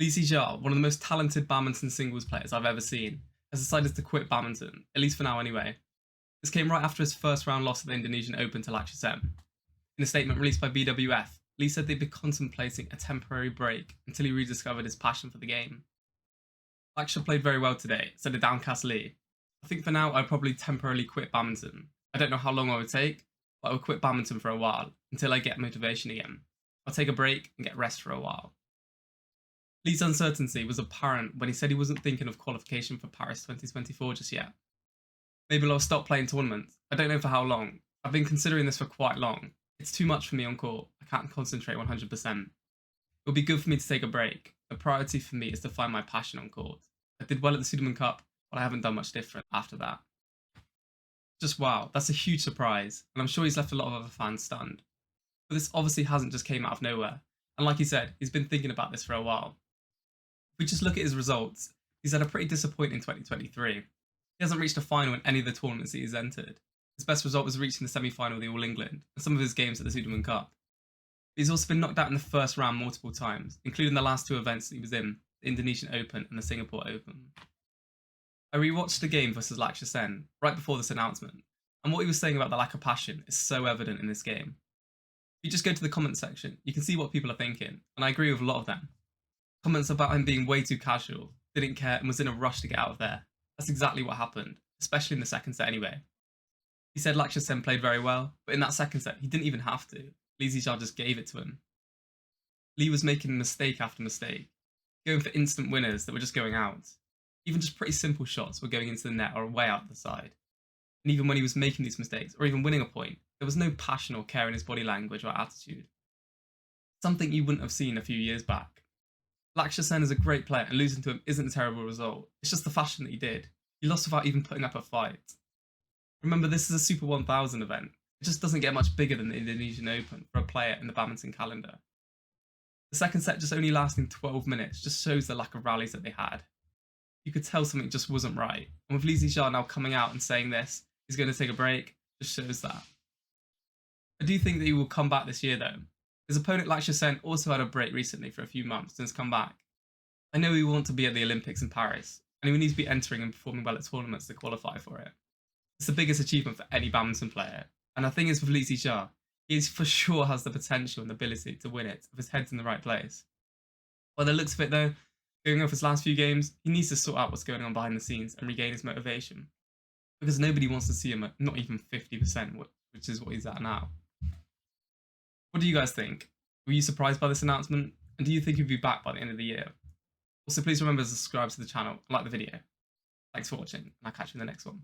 Zii Jia, one of the most talented badminton singles players I've ever seen, has decided to quit badminton, at least for now anyway. This came right after his first round loss at the Indonesian Open to Lakysha Sen. In a statement released by BWF, Lee said they'd be contemplating a temporary break until he rediscovered his passion for the game. Lakysha played very well today, said a downcast Lee. I think for now I'd probably temporarily quit badminton. I don't know how long I would take, but I would quit badminton for a while, until I get motivation again. I'll take a break and get rest for a while. Lee's uncertainty was apparent when he said he wasn't thinking of qualification for Paris 2024 just yet. Maybe I'll stop playing tournaments. I don't know for how long. I've been considering this for quite long. It's too much for me on court. I can't concentrate 100%. It would be good for me to take a break. The priority for me is to find my passion on court. I did well at the Sudirman Cup, but I haven't done much different after that. Just wow, that's a huge surprise, and I'm sure he's left a lot of other fans stunned. But this obviously hasn't just came out of nowhere, and like he said, he's been thinking about this for a while. If we just look at his results, he's had a pretty disappointing 2023. He hasn't reached a final in any of the tournaments that he's entered. His best result was reaching the semi-final of the All England, and some of his games at the Sudirman Cup. He's also been knocked out in the first round multiple times, including the last two events that he was in, the Indonesian Open and the Singapore Open. I rewatched the game versus Lakysha Sen right before this announcement, and what he was saying about the lack of passion is so evident in this game. If you just go to the comment section, you can see what people are thinking, and I agree with a lot of them. Comments about him being way too casual, didn't care and was in a rush to get out of there. That's exactly what happened, especially in the second set anyway. He said Lakysha Sen played very well, but in that second set he didn't even have to. Zii Jia just gave it to him. Lee was making mistake after mistake, going for instant winners that were just going out. Even just pretty simple shots were going into the net or way out the side. And even when he was making these mistakes, or even winning a point, there was no passion or care in his body language or attitude. Something you wouldn't have seen a few years back. Lakysha Sen is a great player, and losing to him isn't a terrible result. It's just the fashion that he did. He lost without even putting up a fight. Remember, this is a Super 1000 event. It just doesn't get much bigger than the Indonesian Open for a player in the badminton calendar. The second set just only lasting 12 minutes just shows the lack of rallies that they had. You could tell something just wasn't right, and with Zii Jia now coming out and saying this, he's going to take a break, just shows that. I do think that he will come back this year though. His opponent Lakysha Sen also had a break recently for a few months and has come back. I know he will want to be at the Olympics in Paris, and he will need to be entering and performing well at tournaments to qualify for it. It's the biggest achievement for any badminton player, and the thing is with Zii Jia, he for sure has the potential and ability to win it if his head's in the right place. By the looks of it though, going over his last few games, he needs to sort out what's going on behind the scenes and regain his motivation. Because nobody wants to see him at not even 50%, which is what he's at now. What do you guys think? Were you surprised by this announcement? And do you think he'll be back by the end of the year? Also, please remember to subscribe to the channel and like the video. Thanks for watching, and I'll catch you in the next one.